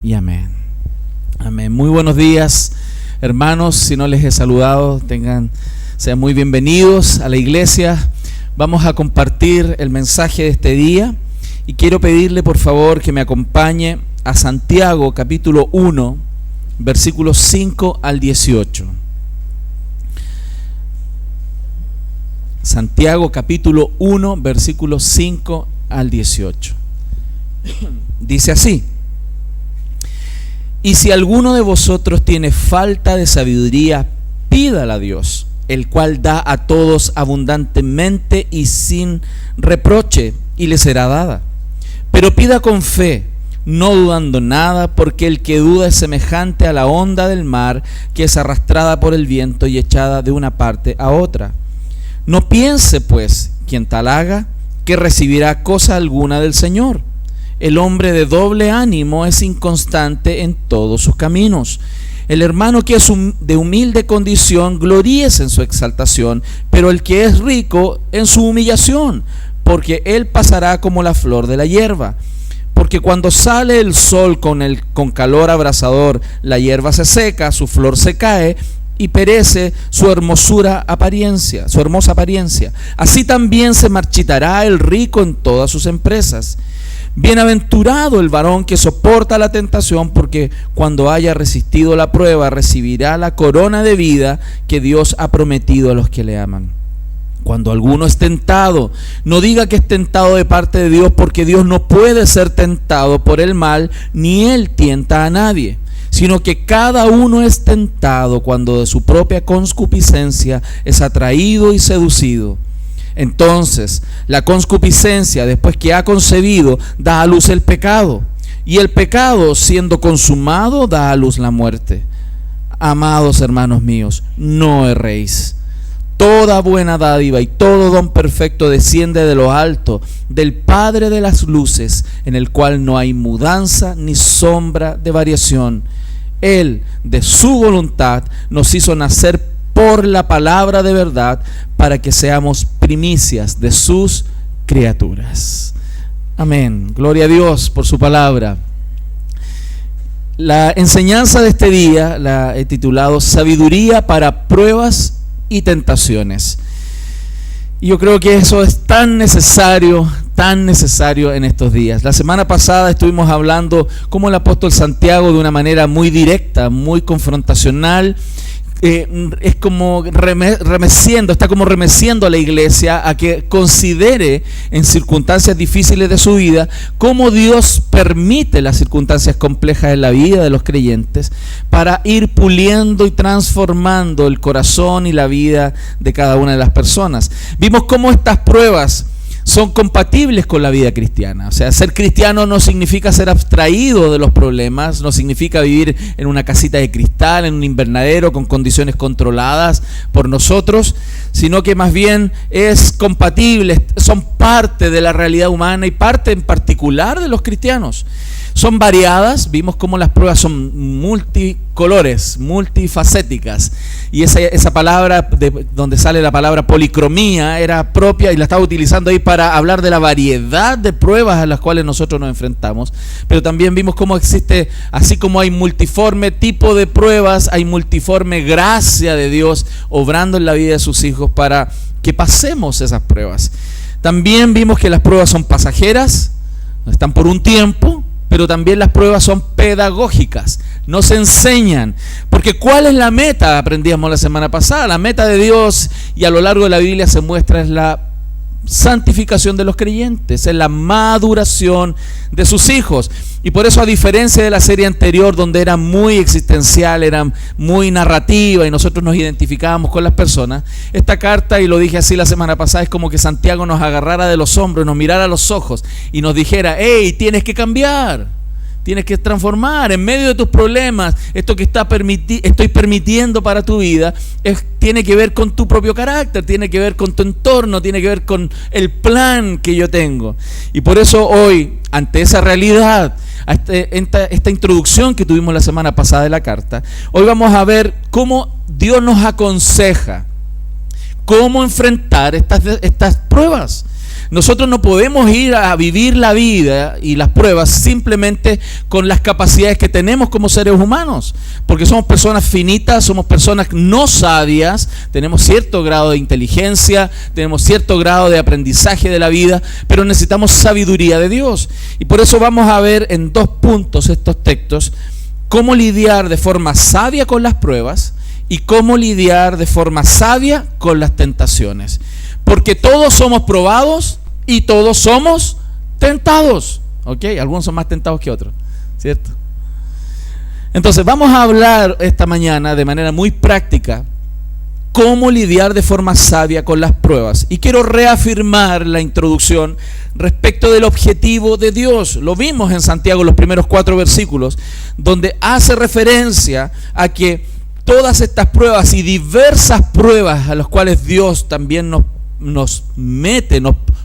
y amén. Amén. Muy buenos días, hermanos. Si no les he saludado, sean muy bienvenidos a la iglesia. Vamos a compartir el mensaje de este día y quiero pedirle por favor que me acompañe a Santiago capítulo 1, versículos 5 al 18. Santiago capítulo 1, versículos 5 al 18. Dice así: y si alguno de vosotros tiene falta de sabiduría, pídala a Dios, el cual da a todos abundantemente y sin reproche, y le será dada. Pero pida con fe, no dudando nada, porque el que duda es semejante a la onda del mar, que es arrastrada por el viento y echada de una parte a otra. No piense, pues, quien tal haga, que recibirá cosa alguna del Señor. El hombre de doble ánimo es inconstante en todos sus caminos. El hermano que es de humilde condición, gloríese en su exaltación, pero el que es rico en su humillación, porque él pasará como la flor de la hierba. Porque cuando sale el sol con calor abrasador, la hierba se seca, su flor se cae y perece su hermosa apariencia. Así también se marchitará el rico en todas sus empresas. Bienaventurado el varón que soporta la tentación, porque cuando haya resistido la prueba, recibirá la corona de vida que Dios ha prometido a los que le aman. Cuando alguno es tentado, no diga que es tentado de parte de Dios, porque Dios no puede ser tentado por el mal, ni Él tienta a nadie, sino que cada uno es tentado cuando de su propia concupiscencia es atraído y seducido. Entonces, la concupiscencia, después que ha concebido, da a luz el pecado, y el pecado, siendo consumado, da a luz la muerte. Amados hermanos míos, no erréis. Toda buena dádiva y todo don perfecto desciende de lo alto, del Padre de las luces, en el cual no hay mudanza ni sombra de variación. Él, de su voluntad, nos hizo nacer por la palabra de verdad, para que seamos primicias de sus criaturas. Amén. Gloria a Dios por su palabra. La enseñanza de este día la he titulado Sabiduría para pruebas y tentaciones. Y yo creo que eso es tan necesario en estos días. La semana pasada estuvimos hablando cómo el apóstol Santiago, de una manera muy directa, muy confrontacional, es como está como remeciendo a la iglesia a que considere en circunstancias difíciles de su vida cómo Dios permite las circunstancias complejas en la vida de los creyentes para ir puliendo y transformando el corazón y la vida de cada una de las personas. Vimos cómo estas pruebas son compatibles con la vida cristiana. O sea, ser cristiano no significa ser abstraído de los problemas, no significa vivir en una casita de cristal, en un invernadero con condiciones controladas por nosotros, sino que más bien es compatible, son parte de la realidad humana y parte en particular de los cristianos. Son variadas, vimos cómo las pruebas son multicolores, multifacéticas, y esa palabra, de donde sale la palabra policromía, era propia y la estaba utilizando ahí para hablar de la variedad de pruebas a las cuales nosotros nos enfrentamos. Pero también vimos cómo existe, así como hay multiforme tipo de pruebas, hay multiforme gracia de Dios obrando en la vida de sus hijos para que pasemos esas pruebas. También vimos que las pruebas son pasajeras, están por un tiempo, pero también las pruebas son pedagógicas, nos enseñan. Porque ¿cuál es la meta? Aprendíamos la semana pasada. La meta de Dios, y a lo largo de la Biblia se muestra, es la santificación de los creyentes, es la maduración de sus hijos. Y por eso, a diferencia de la serie anterior, donde era muy existencial, era muy narrativa y nosotros nos identificábamos con las personas, esta carta, y lo dije así la semana pasada, es como que Santiago nos agarrara de los hombros, nos mirara a los ojos y nos dijera: hey, tienes que cambiar, tienes que transformar en medio de tus problemas. Esto que estoy permitiendo para tu vida tiene que ver con tu propio carácter, tiene que ver con tu entorno, tiene que ver con el plan que yo tengo. Y por eso hoy, ante esa realidad, esta introducción que tuvimos la semana pasada de la carta, hoy vamos a ver cómo Dios nos aconseja cómo enfrentar estas pruebas. Nosotros no podemos ir a vivir la vida y las pruebas simplemente con las capacidades que tenemos como seres humanos, porque somos personas finitas, somos personas no sabias, tenemos cierto grado de inteligencia, tenemos cierto grado de aprendizaje de la vida, pero necesitamos sabiduría de Dios. Y por eso vamos a ver en 2 puntos estos textos, cómo lidiar de forma sabia con las pruebas y cómo lidiar de forma sabia con las tentaciones. Porque todos somos probados y todos somos tentados. ¿Ok? Algunos son más tentados que otros, ¿cierto? Entonces vamos a hablar esta mañana de manera muy práctica cómo lidiar de forma sabia con las pruebas. Y quiero reafirmar la introducción respecto del objetivo de Dios. Lo vimos en Santiago, los primeros 4 versículos, donde hace referencia a que todas estas pruebas y diversas pruebas a las cuales Dios también nos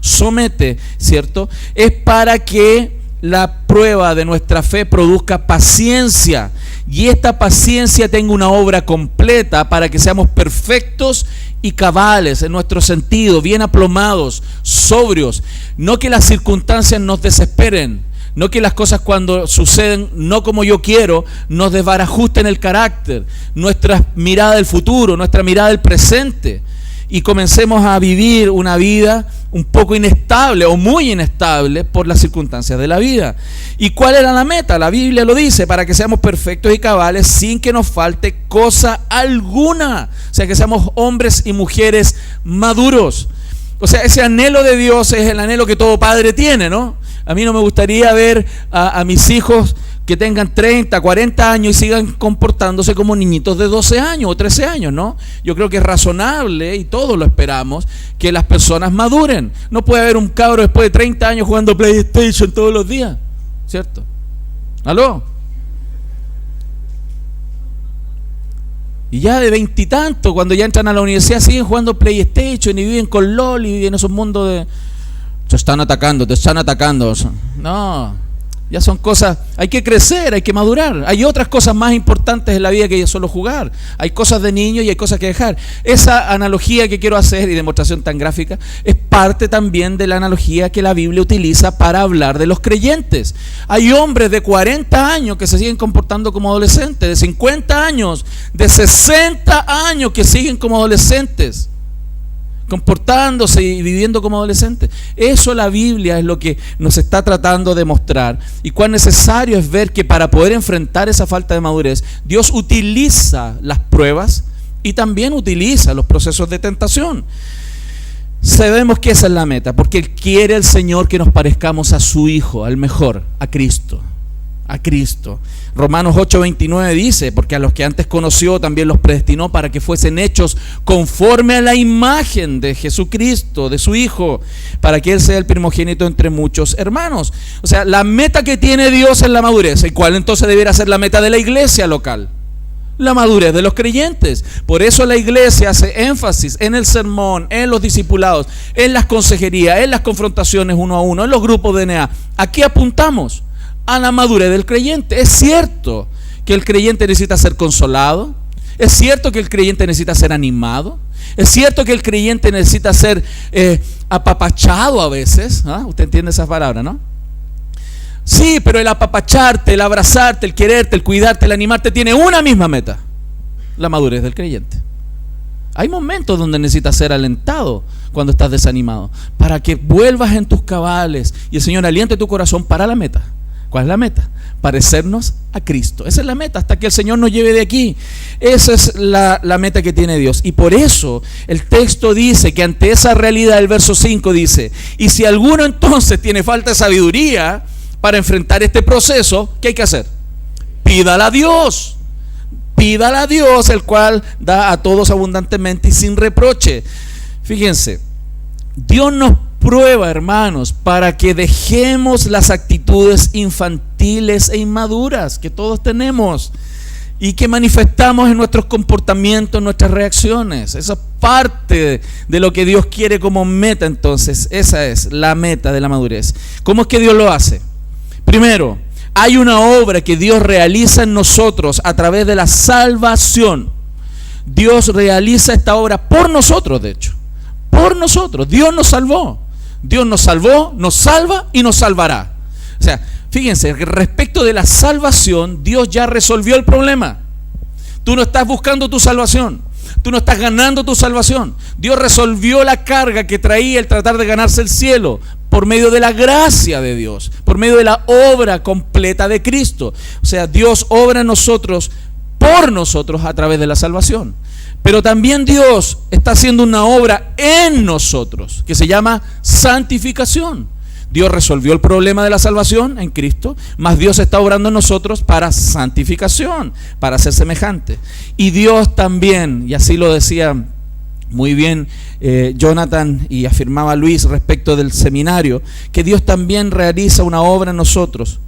somete, ¿cierto? Es para que la prueba de nuestra fe produzca paciencia, y esta paciencia tenga una obra completa para que seamos perfectos y cabales en nuestro sentido, bien aplomados, sobrios. No que las circunstancias nos desesperen, no que las cosas cuando suceden no como yo quiero nos desbarajusten el carácter, nuestra mirada del futuro, nuestra mirada del presente, y comencemos a vivir una vida un poco inestable o muy inestable por las circunstancias de la vida. ¿Y cuál era la meta? La Biblia lo dice, para que seamos perfectos y cabales sin que nos falte cosa alguna. O sea, que seamos hombres y mujeres maduros. O sea, ese anhelo de Dios es el anhelo que todo padre tiene, ¿no? A mí no me gustaría ver a mis hijos que tengan 30, 40 años y sigan comportándose como niñitos de 12 años o 13 años, ¿no? Yo creo que es razonable, y todos lo esperamos, que las personas maduren. No puede haber un cabro después de 30 años jugando PlayStation todos los días, ¿cierto? ¿Aló? Y ya de 20 y tanto, cuando ya entran a la universidad, siguen jugando PlayStation y viven con LOL y viven en esos mundos de... te están atacando. No, ya son cosas, hay que crecer, hay que madurar. Hay otras cosas más importantes en la vida que solo jugar. Hay cosas de niños y hay cosas que dejar. Esa analogía que quiero hacer y demostración tan gráfica es parte también de la analogía que la Biblia utiliza para hablar de los creyentes. Hay hombres de 40 años que se siguen comportando como adolescentes, de 50 años, de 60 años que siguen como adolescentes, comportándose y viviendo como adolescentes. Eso la Biblia es lo que nos está tratando de mostrar, y cuán necesario es ver que para poder enfrentar esa falta de madurez, Dios utiliza las pruebas y también utiliza los procesos de tentación. Sabemos que esa es la meta, porque quiere el Señor que nos parezcamos a su Hijo, al mejor, a Cristo. Romanos 8:29 dice, porque a los que antes conoció también los predestinó para que fuesen hechos conforme a la imagen de Jesucristo, de su Hijo, para que Él sea el primogénito entre muchos hermanos. O sea, la meta que tiene Dios es la madurez. ¿Y cuál entonces debiera ser la meta de la iglesia local? La madurez de los creyentes. Por eso la iglesia hace énfasis en el sermón, en los discipulados, en las consejerías, en las confrontaciones uno a uno, en los grupos de DNA. Aquí apuntamos a la madurez del creyente. Es cierto que el creyente necesita ser consolado, es cierto que el creyente necesita ser animado, es cierto que el creyente necesita ser apapachado a veces, ¿ah? Usted entiende esas palabras, ¿no? Sí, pero el apapacharte, el abrazarte, el quererte, el cuidarte, el animarte tiene una misma meta: la madurez del creyente. Hay momentos donde necesitas ser alentado cuando estás desanimado, para que vuelvas en tus cabales y el Señor aliente tu corazón para la meta. ¿Cuál es la meta? Parecernos a Cristo. Esa es la meta, hasta que el Señor nos lleve de aquí. Esa es la meta que tiene Dios. Y por eso el texto dice que ante esa realidad, el verso 5 dice: y si alguno entonces tiene falta de sabiduría para enfrentar este proceso, ¿qué hay que hacer? Pídala a Dios. Pídala a Dios, el cual da a todos abundantemente y sin reproche. Fíjense, Dios nos prueba, hermanos, para que dejemos las actitudes infantiles e inmaduras que todos tenemos y que manifestamos en nuestros comportamientos, en nuestras reacciones. Esa es parte de lo que Dios quiere como meta. Entonces, esa es la meta de la madurez. ¿Cómo es que Dios lo hace? Primero, hay una obra que Dios realiza en nosotros a través de la salvación. Dios realiza esta obra por nosotros, de hecho. Por nosotros. Dios nos salvó. Dios nos salvó, nos salva y nos salvará. O sea, fíjense, respecto de la salvación, Dios ya resolvió el problema. Tú no estás buscando tu salvación. Tú no estás ganando tu salvación. Dios resolvió la carga que traía el tratar de ganarse el cielo por medio de la gracia de Dios, por medio de la obra completa de Cristo. O sea, Dios obra en nosotros, por nosotros, a través de la salvación. Pero también Dios está haciendo una obra en nosotros que se llama santificación. Dios resolvió el problema de la salvación en Cristo, mas Dios está obrando en nosotros para santificación, para ser semejante. Y Dios también, y así lo decía muy bien Jonathan y afirmaba Luis respecto del seminario, que Dios también realiza una obra en nosotros,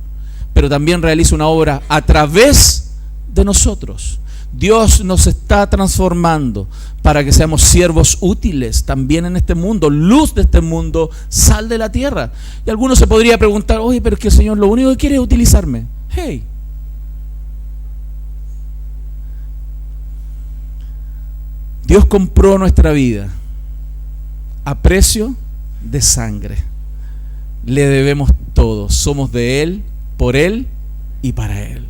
pero también realiza una obra a través de nosotros. Dios nos está transformando para que seamos siervos útiles también en este mundo, luz de este mundo, sal de la tierra. Y algunos se podría preguntar, oye, pero es que el Señor lo único que quiere es utilizarme. Hey, Dios compró nuestra vida a precio de sangre. Le debemos todo, somos de Él, por Él y para Él.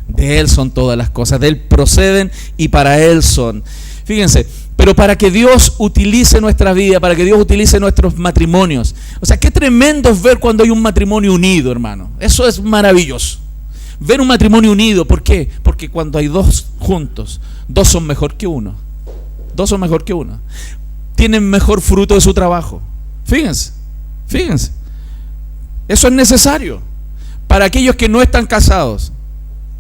De Él son todas las cosas, de Él proceden y para Él son. Fíjense, pero para que Dios utilice nuestra vida, para que Dios utilice nuestros matrimonios. O sea, qué tremendo es ver cuando hay un matrimonio unido, hermano. Eso es maravilloso. Ver un matrimonio unido, ¿por qué? Porque cuando hay dos juntos, dos son mejor que uno. Dos son mejor que uno. Tienen mejor fruto de su trabajo. Fíjense, fíjense. Eso es necesario. Para aquellos que no están casados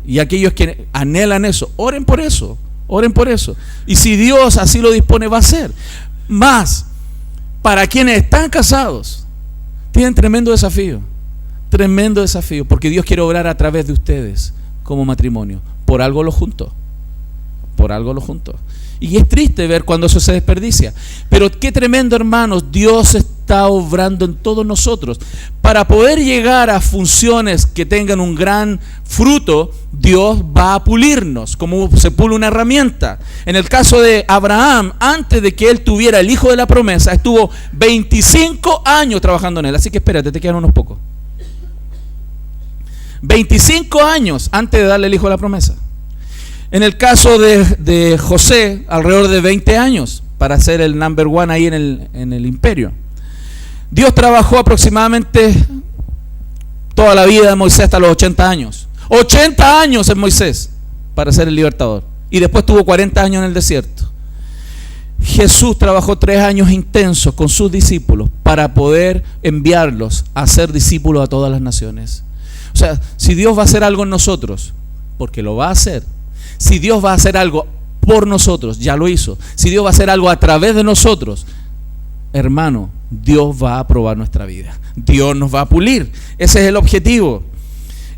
y aquellos que anhelan eso, oren por eso. Oren por eso. Y si Dios así lo dispone, va a ser. Más, para quienes están casados, tienen tremendo desafío. Tremendo desafío. Porque Dios quiere obrar a través de ustedes como matrimonio. Por algo lo juntó. Por algo lo juntó. Y es triste ver cuando eso se desperdicia. Pero qué tremendo, hermanos, Dios está obrando en todos nosotros. Para poder llegar a funciones que tengan un gran fruto, Dios va a pulirnos, como se pule una herramienta. En el caso de Abraham, antes de que él tuviera el hijo de la promesa, estuvo 25 años trabajando en él. Así que espérate, te quedan unos pocos. 25 años antes de darle el hijo de la promesa. En el caso de José, alrededor de 20 años para ser el number one ahí en el imperio. Dios trabajó aproximadamente toda la vida de Moisés hasta los 80 años. 80 años en Moisés para ser el libertador. Y después tuvo 40 años en el desierto. Jesús trabajó 3 años intensos con sus discípulos para poder enviarlos a ser discípulos a todas las naciones. O sea, si Dios va a hacer algo en nosotros, porque lo va a hacer. Si Dios va a hacer algo por nosotros, ya lo hizo. Si Dios va a hacer algo a través de nosotros, hermano, Dios va a probar nuestra vida. Dios nos va a pulir. Ese es el objetivo.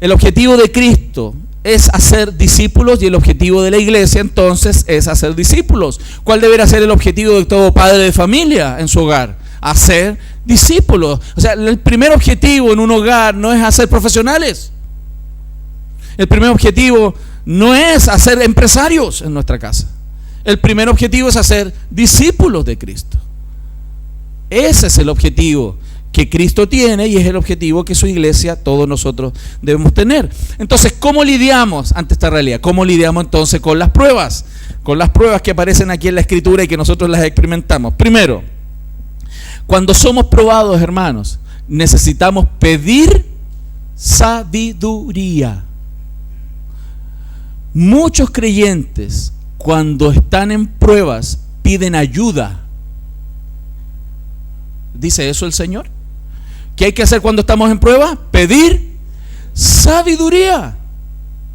El objetivo de Cristo es hacer discípulos y el objetivo de la iglesia entonces es hacer discípulos. ¿Cuál debería ser el objetivo de todo padre de familia en su hogar? Hacer discípulos. O sea, el primer objetivo en un hogar no es hacer profesionales. El primer objetivo no es hacer empresarios en nuestra casa. El primer objetivo es hacer discípulos de Cristo. Ese es el objetivo que Cristo tiene y es el objetivo que su iglesia, todos nosotros debemos tener. Entonces, ¿cómo lidiamos ante esta realidad? ¿Cómo lidiamos entonces con las pruebas? Con las pruebas que aparecen aquí en la Escritura y que nosotros las experimentamos. Primero, cuando somos probados, hermanos, necesitamos pedir sabiduría. Muchos creyentes, cuando están en pruebas, piden ayuda. ¿Dice eso el Señor? ¿Qué hay que hacer cuando estamos en prueba? Pedir sabiduría.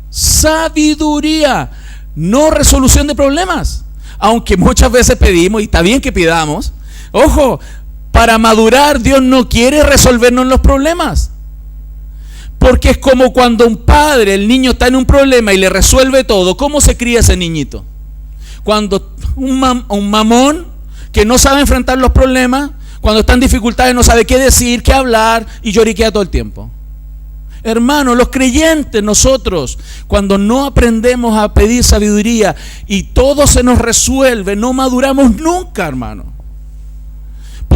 Sabiduría, no resolución de problemas. Aunque muchas veces pedimos, y está bien que pidamos. Ojo, para madurar Dios no quiere resolvernos los problemas. Porque es como cuando un padre, el niño está en un problema y le resuelve todo. ¿Cómo se cría ese niñito? Cuando un mamón que no sabe enfrentar los problemas, cuando está en dificultades no sabe qué decir, qué hablar y lloriquea todo el tiempo. Hermanos, los creyentes, nosotros, cuando no aprendemos a pedir sabiduría y todo se nos resuelve, no maduramos nunca, hermano.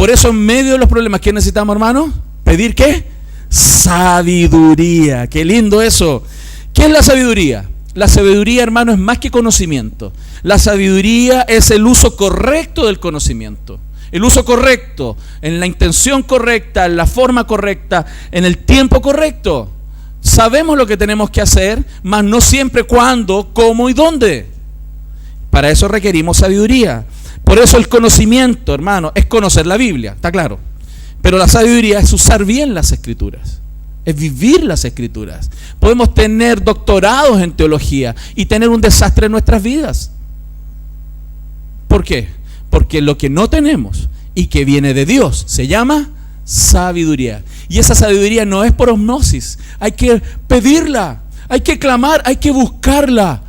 Por eso en medio de los problemas, ¿qué necesitamos, hermano? ¿Pedir qué? Sabiduría. Qué lindo eso. ¿Qué es la sabiduría? La sabiduría, hermano, es más que conocimiento. La sabiduría es el uso correcto del conocimiento. El uso correcto, en la intención correcta, en la forma correcta, en el tiempo correcto. Sabemos lo que tenemos que hacer, mas no siempre cuándo, cómo y dónde. Para eso requerimos sabiduría. Por eso el conocimiento, hermano, es conocer la Biblia, está claro. Pero la sabiduría es usar bien las Escrituras. Es vivir las Escrituras. Podemos tener doctorados en teología y tener un desastre en nuestras vidas. ¿Por qué? Porque lo que no tenemos y que viene de Dios se llama sabiduría. Y esa sabiduría no es por osmosis. Hay que pedirla, hay que clamar, hay que buscarla.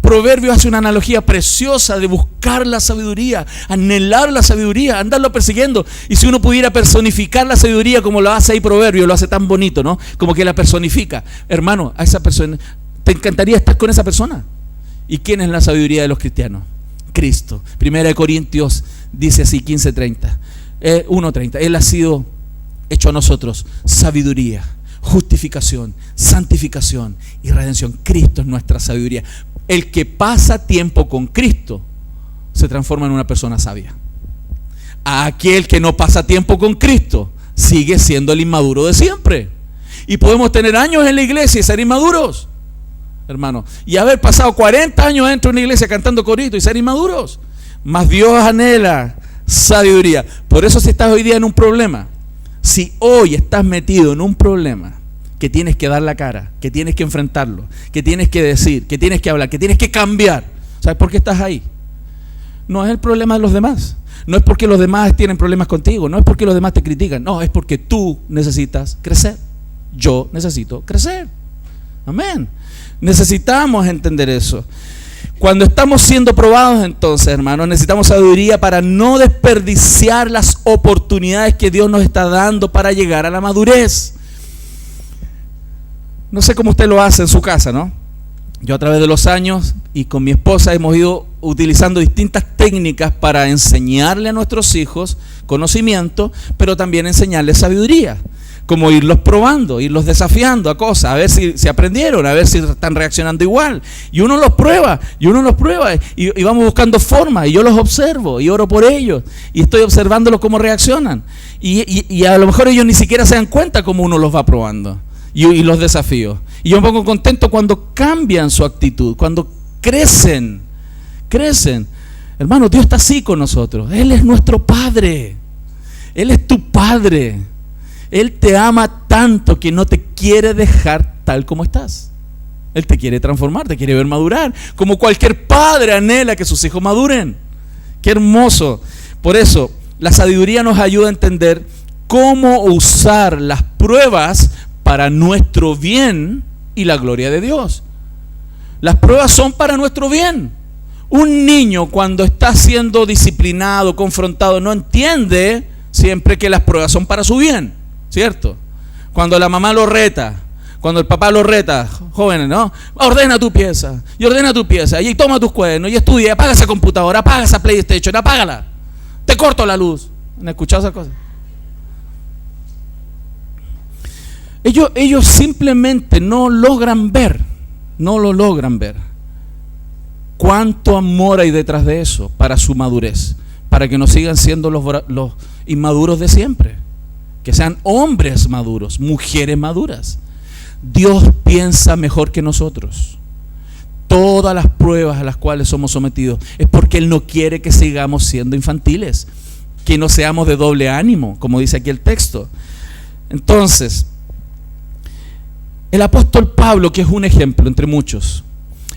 Proverbios hace una analogía preciosa de buscar la sabiduría, anhelar la sabiduría, andarlo persiguiendo. Y si uno pudiera personificar la sabiduría como lo hace ahí Proverbios, lo hace tan bonito, ¿no? Como que la personifica. Hermano, a esa persona, te encantaría estar con esa persona. ¿Y quién es la sabiduría de los cristianos? Cristo. 1 Corintios dice así, 1:30. Él ha sido hecho a nosotros sabiduría, justificación, santificación y redención. Cristo es nuestra sabiduría. El que pasa tiempo con Cristo se transforma en una persona sabia. Aquel que no pasa tiempo con Cristo sigue siendo el inmaduro de siempre. Y podemos tener años en la iglesia y ser inmaduros, hermano, y haber pasado 40 años dentro de una iglesia cantando corito y ser inmaduros. Mas Dios anhela sabiduría. Por eso, si estás hoy día en un problema, si hoy estás metido en un problema que tienes que dar la cara, que tienes que enfrentarlo, que tienes que decir, que tienes que hablar, que tienes que cambiar, ¿sabes por qué estás ahí? No es el problema de los demás, no es porque los demás tienen problemas contigo, no es porque los demás te critican, no, es porque tú necesitas crecer. Yo necesito crecer. Amén. Necesitamos entender eso. Cuando estamos siendo probados, entonces, hermanos, necesitamos sabiduría para no desperdiciar las oportunidades que Dios nos está dando para llegar a la madurez. No sé cómo usted lo hace en su casa, ¿no? Yo a través de los años y con mi esposa hemos ido utilizando distintas técnicas para enseñarle a nuestros hijos conocimiento, pero también enseñarles sabiduría. Como irlos probando, irlos desafiando a cosas, a ver si aprendieron, a ver si están reaccionando igual. Y uno los prueba, y vamos buscando formas, y yo los observo, y oro por ellos, y estoy observándolos cómo reaccionan. Y a lo mejor ellos ni siquiera se dan cuenta cómo uno los va probando, y los desafío. Y yo me pongo contento cuando cambian su actitud, cuando crecen. Hermano, Dios está así con nosotros. Él es nuestro Padre. Él es tu Padre. Él te ama tanto que no te quiere dejar tal como estás. Él te quiere transformar, te quiere ver madurar, como cualquier padre anhela que sus hijos maduren. ¡Qué hermoso! Por eso, la sabiduría nos ayuda a entender cómo usar las pruebas para nuestro bien y la gloria de Dios. Las pruebas son para nuestro bien. Un niño, cuando está siendo disciplinado, confrontado, no entiende siempre que las pruebas son para su bien, ¿cierto? Cuando la mamá lo reta, cuando el papá lo reta, jóvenes, ¿no? Ordena tu pieza, y toma tus cuadernos, y estudia, apaga esa computadora, apaga esa PlayStation, apágala, te corto la luz. ¿Han escuchado esas cosas? Ellos simplemente no lo logran ver cuánto amor hay detrás de eso para su madurez, para que no sigan siendo los inmaduros de siempre, que sean hombres maduros, mujeres maduras. Dios piensa mejor que nosotros. Todas las pruebas a las cuales somos sometidos es porque Él no quiere que sigamos siendo infantiles, que no seamos de doble ánimo, como dice aquí el texto. Entonces, el apóstol Pablo, que es un ejemplo entre muchos,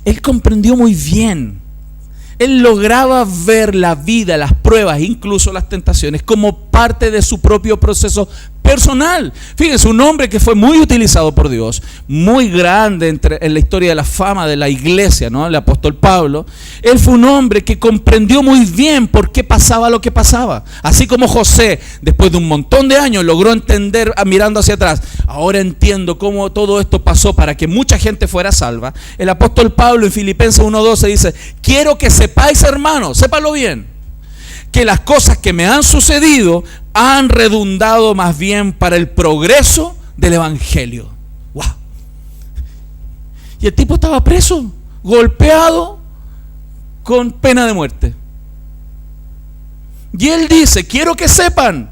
él comprendió muy bien. Él lograba ver la vida, las pruebas, incluso las tentaciones, como parte de su propio proceso personal. Fíjense, un hombre que fue muy utilizado por Dios, muy grande en la historia de la fama de la iglesia, ¿no? El apóstol Pablo. Él fue un hombre que comprendió muy bien por qué pasaba lo que pasaba. Así como José, después de un montón de años, logró entender mirando hacia atrás. Ahora entiendo cómo todo esto pasó para que mucha gente fuera salva. El apóstol Pablo en Filipenses 1:12 dice: quiero que sepáis, hermanos, sépalo bien, que las cosas que me han sucedido han redundado más bien para el progreso del evangelio. ¡Wow! Y el tipo estaba preso, golpeado, con pena de muerte. Y él dice: quiero que sepan,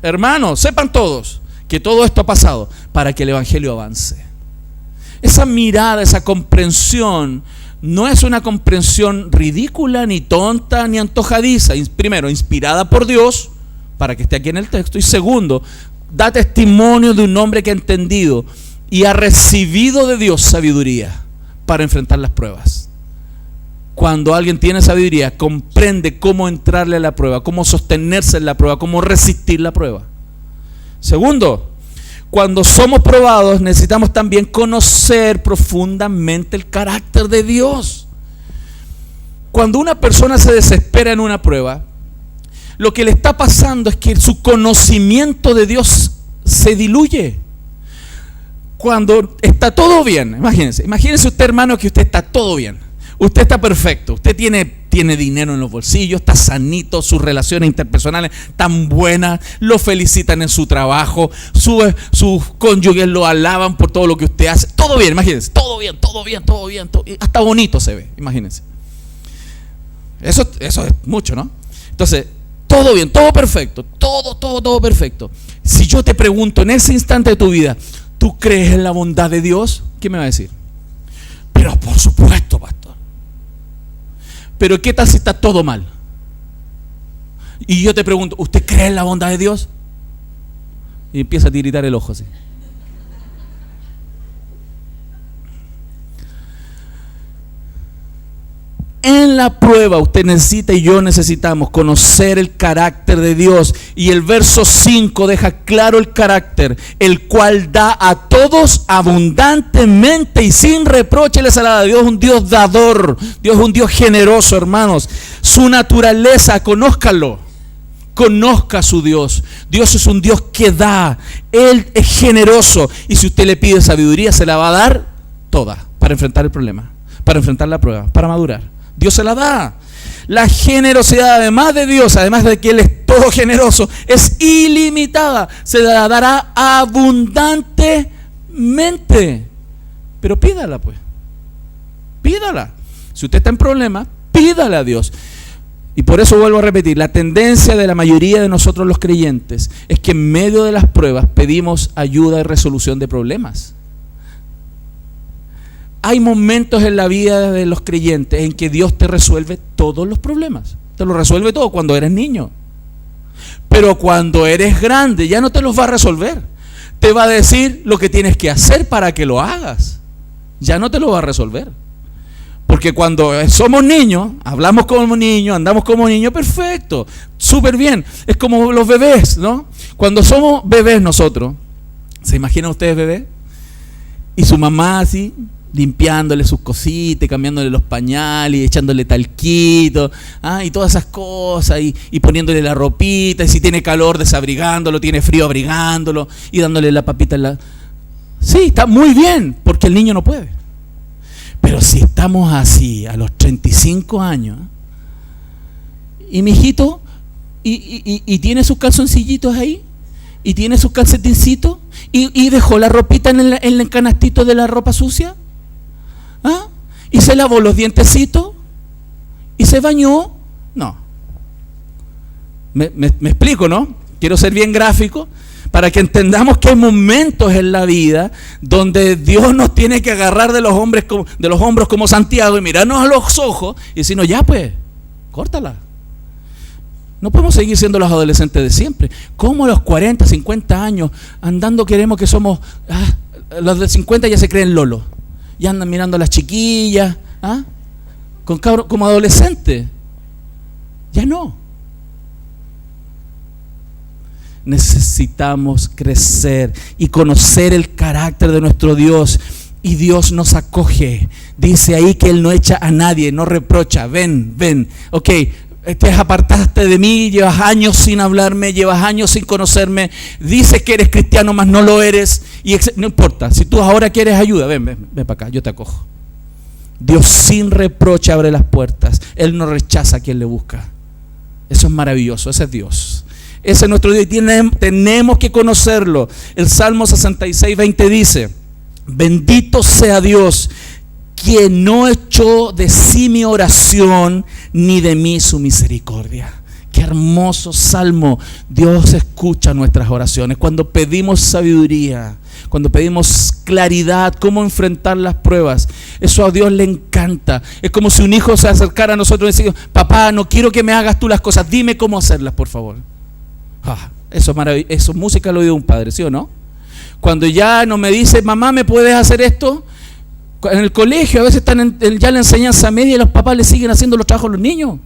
hermanos, sepan todos, que todo esto ha pasado para que el evangelio avance. Esa mirada, esa comprensión, no es una comprensión ridícula, ni tonta, ni antojadiza. Primero, inspirada por Dios, para que esté aquí en el texto. Y segundo, da testimonio de un hombre que ha entendido y ha recibido de Dios sabiduría para enfrentar las pruebas. Cuando alguien tiene sabiduría, comprende cómo entrarle a la prueba, cómo sostenerse en la prueba, cómo resistir la prueba. Segundo, cuando somos probados, necesitamos también conocer profundamente el carácter de Dios. Cuando una persona se desespera en una prueba, lo que le está pasando es que su conocimiento de Dios se diluye. Cuando está todo bien, imagínense usted, hermano, que usted está todo bien. Usted está perfecto, usted tiene dinero en los bolsillos, está sanito, sus relaciones interpersonales tan buenas, lo felicitan en su trabajo, sus cónyuges lo alaban por todo lo que usted hace. Todo bien, imagínense, todo bien, hasta bonito se ve, imagínense. Eso es mucho, ¿no? Entonces, todo bien, todo perfecto, todo perfecto. Si yo te pregunto en ese instante de tu vida, ¿tú crees en la bondad de Dios? ¿Qué me va a decir? Pero por supuesto, pastor. Pero ¿qué tal si está todo mal? Y yo te pregunto, ¿usted cree en la bondad de Dios? Y empieza a tiritar el ojo así. En la prueba usted necesita y yo necesitamos conocer el carácter de Dios. Y el verso 5 deja claro el carácter, el cual da a todos abundantemente y sin reproche les da. Dios es un Dios dador, Dios es un Dios generoso, hermanos. Su naturaleza, conózcalo, conozca a su Dios. Dios es un Dios que da, Él es generoso. Y si usted le pide sabiduría, se la va a dar toda para enfrentar el problema, para enfrentar la prueba, para madurar. Dios se la da. La generosidad, además de Dios, además de que Él es todo generoso, es ilimitada. Se la dará abundantemente. Pero pídala, pues. Pídala. Si usted está en problemas, pídale a Dios. Y por eso vuelvo a repetir, la tendencia de la mayoría de nosotros los creyentes es que en medio de las pruebas pedimos ayuda y resolución de problemas. Hay momentos en la vida de los creyentes en que Dios te resuelve todos los problemas. Te lo resuelve todo cuando eres niño. Pero cuando eres grande ya no te los va a resolver. Te va a decir lo que tienes que hacer para que lo hagas. Ya no te lo va a resolver. Porque cuando somos niños, hablamos como niños, andamos como niños, perfecto, súper bien. Es como los bebés, ¿no? Cuando somos bebés nosotros, ¿se imaginan ustedes bebés? Y su mamá así, limpiándole sus cositas, cambiándole los pañales, echándole talquito, y todas esas cosas, y poniéndole la ropita, y si tiene calor desabrigándolo, tiene frío abrigándolo, y dándole la papita en la... Sí, está muy bien, porque el niño no puede. Pero si estamos así, a los 35 años, y mi hijito, y tiene sus calzoncillitos ahí, y tiene sus calcetincitos, y dejó la ropita en el canastito de la ropa sucia, y se lavó los dientecitos y se bañó. No, me explico, ¿no? Quiero ser bien gráfico para que entendamos que hay momentos en la vida donde Dios nos tiene que agarrar de los hombros como Santiago y mirarnos a los ojos y decirnos: ya pues, córtala. No podemos seguir siendo los adolescentes de siempre. ¿Cómo a los 40, 50 años andando queremos que somos... los de 50 ya se creen lolo. Ya andan mirando a las chiquillas, como adolescentes. Ya no. Necesitamos crecer y conocer el carácter de nuestro Dios. Y Dios nos acoge. Dice ahí que Él no echa a nadie, no reprocha. Ven. Ok, te apartaste de mí, llevas años sin hablarme, llevas años sin conocerme, dices que eres cristiano, mas no lo eres, y no importa, si tú ahora quieres ayuda, ven para acá, yo te acojo. Dios sin reproche abre las puertas. Él no rechaza a quien le busca. Eso es maravilloso, ese es Dios. Ese es nuestro Dios y tenemos que conocerlo. El Salmo 66:20 dice: bendito sea Dios, quien no echó de sí mi oración, ni de mí su misericordia. Qué hermoso salmo. Dios escucha nuestras oraciones. Cuando pedimos sabiduría, cuando pedimos claridad, cómo enfrentar las pruebas, eso a Dios le encanta. Es como si un hijo se acercara a nosotros y decía: papá, no quiero que me hagas tú las cosas, dime cómo hacerlas, por favor. Eso es maravilloso. Eso es música al oído de un padre, ¿sí o no? Cuando ya no me dice: mamá, ¿me puedes hacer esto? En el colegio a veces están ya en la enseñanza media y los papás le siguen haciendo los trabajos a los niños,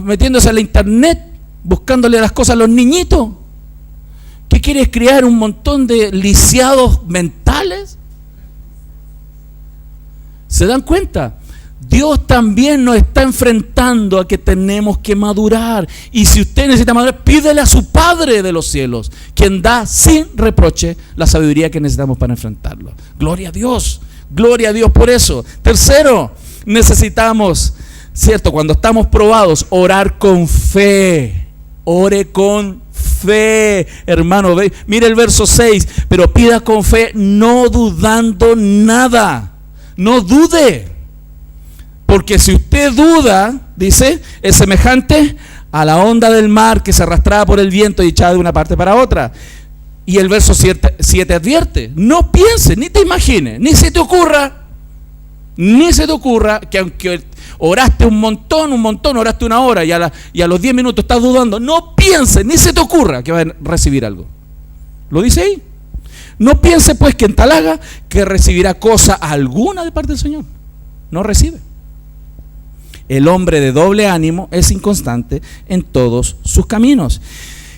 metiéndose a la internet, buscándole las cosas a los niñitos. ¿Qué quieres crear? ¿Un montón de lisiados mentales? ¿Se dan cuenta? Dios también nos está enfrentando a que tenemos que madurar. Y si usted necesita madurar, pídele a su Padre de los cielos, quien da sin reproche la sabiduría que necesitamos para enfrentarlo. Gloria a Dios por eso. Tercero, necesitamos, ¿cierto? Cuando estamos probados, orar con fe. Ore con fe, hermano. Mire el verso 6. Pero pida con fe, no dudando nada. No dude. Porque si usted duda, dice, es semejante a la onda del mar que se arrastraba por el viento y echaba de una parte para otra. Y el verso 7 advierte: no pienses, ni te imagines, ni se te ocurra que aunque oraste un montón, oraste una hora y a los 10 minutos estás dudando, no pienses, ni se te ocurra que vas a recibir algo. Lo dice ahí. No piense pues que en tal haga que recibirá cosa alguna de parte del Señor. No recibe. El hombre de doble ánimo es inconstante en todos sus caminos.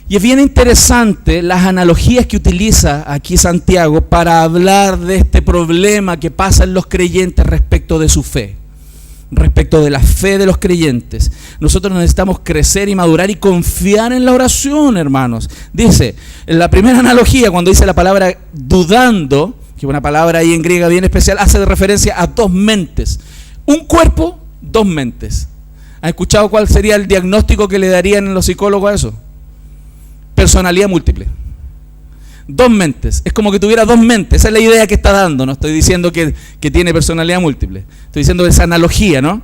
Y es bien interesante las analogías que utiliza aquí Santiago para hablar de este problema que pasa en los creyentes respecto de su fe, respecto de la fe de los creyentes. Nosotros necesitamos crecer y madurar y confiar en la oración, hermanos. Dice, en la primera analogía, cuando dice la palabra dudando, que es una palabra ahí en griega bien especial, hace referencia a dos mentes. Un cuerpo, dos mentes. ¿Han escuchado cuál sería el diagnóstico que le darían los psicólogos a eso? Personalidad múltiple. Dos mentes. Es como que tuviera dos mentes. Esa es la idea que está dando. No estoy diciendo que tiene personalidad múltiple. Estoy diciendo esa analogía, ¿no?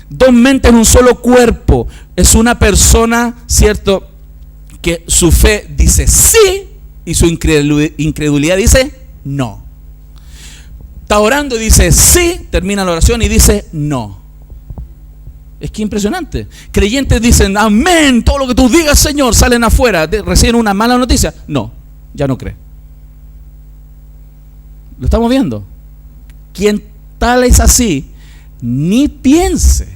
Dos mentes en un solo cuerpo. Es una persona, ¿cierto?, que su fe dice sí y su incredulidad dice no. Está orando y dice sí, termina la oración y dice no. Es que impresionante. Creyentes dicen amén, todo lo que tú digas, Señor, salen afuera, reciben una mala noticia. No, ya no cree. Lo estamos viendo. Quien tal es así, ni piense,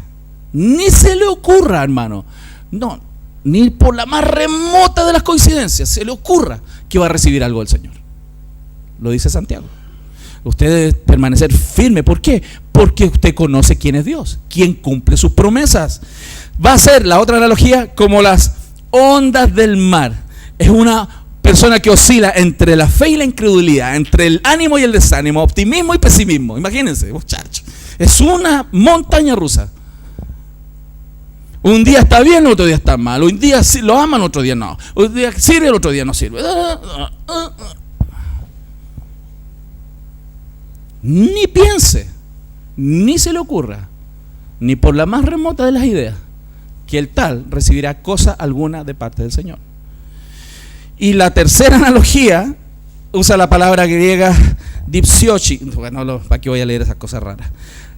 ni se le ocurra, hermano. No, ni por la más remota de las coincidencias se le ocurra que va a recibir algo del Señor. Lo dice Santiago. Usted debe permanecer firme. ¿Por qué? Porque usted conoce quién es Dios, quién cumple sus promesas. Va a ser, la otra analogía, como las ondas del mar. Es una persona que oscila entre la fe y la incredulidad, entre el ánimo y el desánimo, optimismo y pesimismo. Imagínense, muchachos. Es una montaña rusa. Un día está bien, otro día está mal. Un día lo aman, otro día no. Un día sirve, el otro día no sirve. Ni piense, ni se le ocurra, ni por la más remota de las ideas, que el tal recibirá cosa alguna de parte del Señor. Y la tercera analogía usa la palabra griega dipsiochi. Bueno, ¿para qué voy a leer esas cosas raras?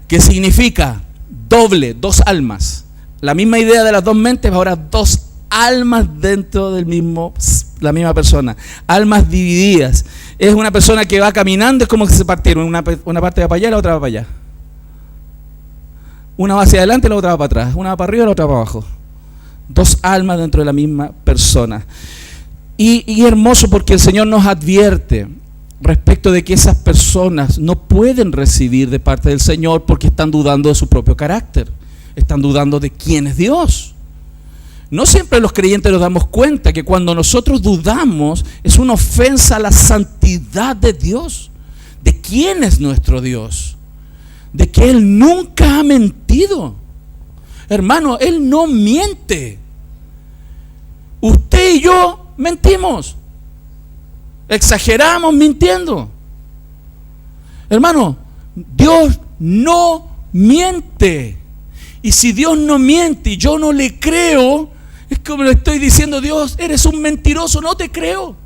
Que significa doble, dos almas. La misma idea de las dos mentes, ahora dos almas dentro del la misma persona. Almas divididas. Es una persona que va caminando, es como que se partieron. Una parte va para allá y la otra va para allá. Una va hacia adelante y la otra va para atrás. Una va para arriba y la otra para abajo. Dos almas dentro de la misma persona. Y hermoso porque el Señor nos advierte respecto de que esas personas no pueden recibir de parte del Señor porque están dudando de su propio carácter. Están dudando de quién es Dios. No siempre los creyentes nos damos cuenta que cuando nosotros dudamos es una ofensa a la santidad de Dios, de quién es nuestro Dios, de que Él nunca ha mentido. Hermano, Él no miente. Usted y yo mentimos. Exageramos mintiendo. Hermano, Dios no miente. Y si Dios no miente y yo no le creo, es como le estoy diciendo: Dios, eres un mentiroso, no te creo.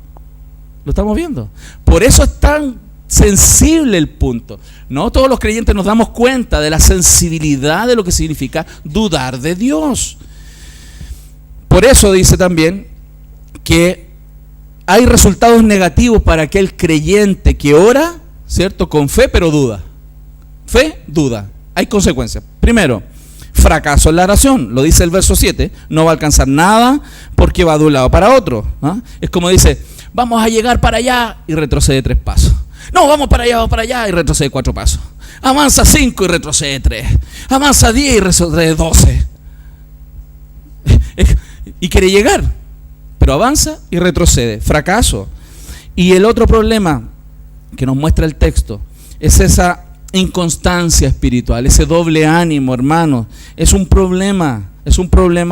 Lo estamos viendo. Por eso es tan sensible el punto. No todos los creyentes nos damos cuenta de la sensibilidad de lo que significa dudar de Dios. Por eso dice también que hay resultados negativos para aquel creyente que ora, ¿cierto?, con fe, pero duda. Fe, duda. Hay consecuencias. Primero, fracaso en la oración. Lo dice el verso 7. No va a alcanzar nada porque va de un lado para otro, ¿no? Es como dice: vamos a llegar para allá, y retrocede 3 pasos. No, vamos para allá y retrocede 4 pasos. Avanza 5 y retrocede 3. Avanza 10 y retrocede 12. Y quiere llegar, pero avanza y retrocede. Fracaso. Y el otro problema que nos muestra el texto es esa inconstancia espiritual, ese doble ánimo, hermano. Es un problema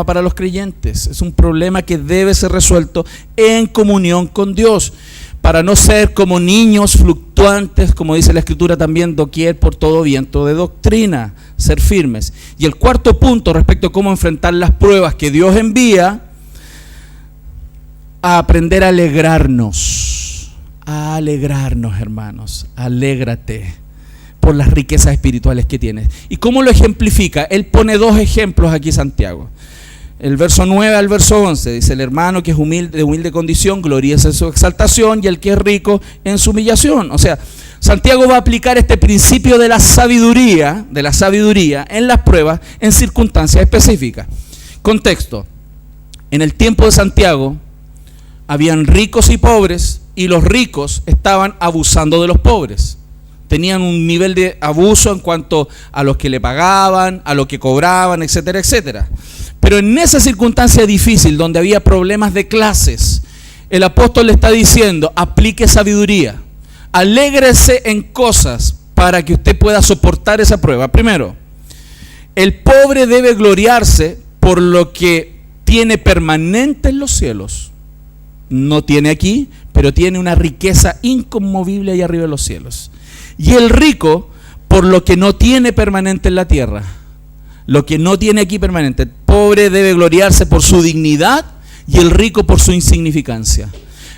para los creyentes. Es un problema que debe ser resuelto en comunión con Dios, para no ser como niños fluctuantes, como dice la Escritura también, doquier por todo viento de doctrina. Ser firmes. Y el cuarto punto respecto a cómo enfrentar las pruebas que Dios envía: a aprender a alegrarnos. A alegrarnos, hermanos. Alégrate por las riquezas espirituales que tienes. ¿Y cómo lo ejemplifica? Él pone 2 ejemplos aquí, Santiago. El verso 9 al verso 11 dice: el hermano que es humilde, de humilde condición, gloríese en su exaltación, y el que es rico en su humillación. O sea, Santiago va a aplicar este principio de la sabiduría en las pruebas en circunstancias específicas. Contexto: en el tiempo de Santiago habían ricos y pobres, y los ricos estaban abusando de los pobres. Tenían un nivel de abuso en cuanto a los que le pagaban, a lo que cobraban, etcétera, etcétera. Pero en esa circunstancia difícil, donde había problemas de clases, el apóstol le está diciendo: aplique sabiduría, alégrese en cosas para que usted pueda soportar esa prueba. Primero, el pobre debe gloriarse por lo que tiene permanente en los cielos. No tiene aquí, pero tiene una riqueza inconmovible ahí arriba en los cielos. Y el rico por lo que no tiene permanente en la tierra. Lo que no tiene aquí permanente. El pobre debe gloriarse por su dignidad y el rico por su insignificancia.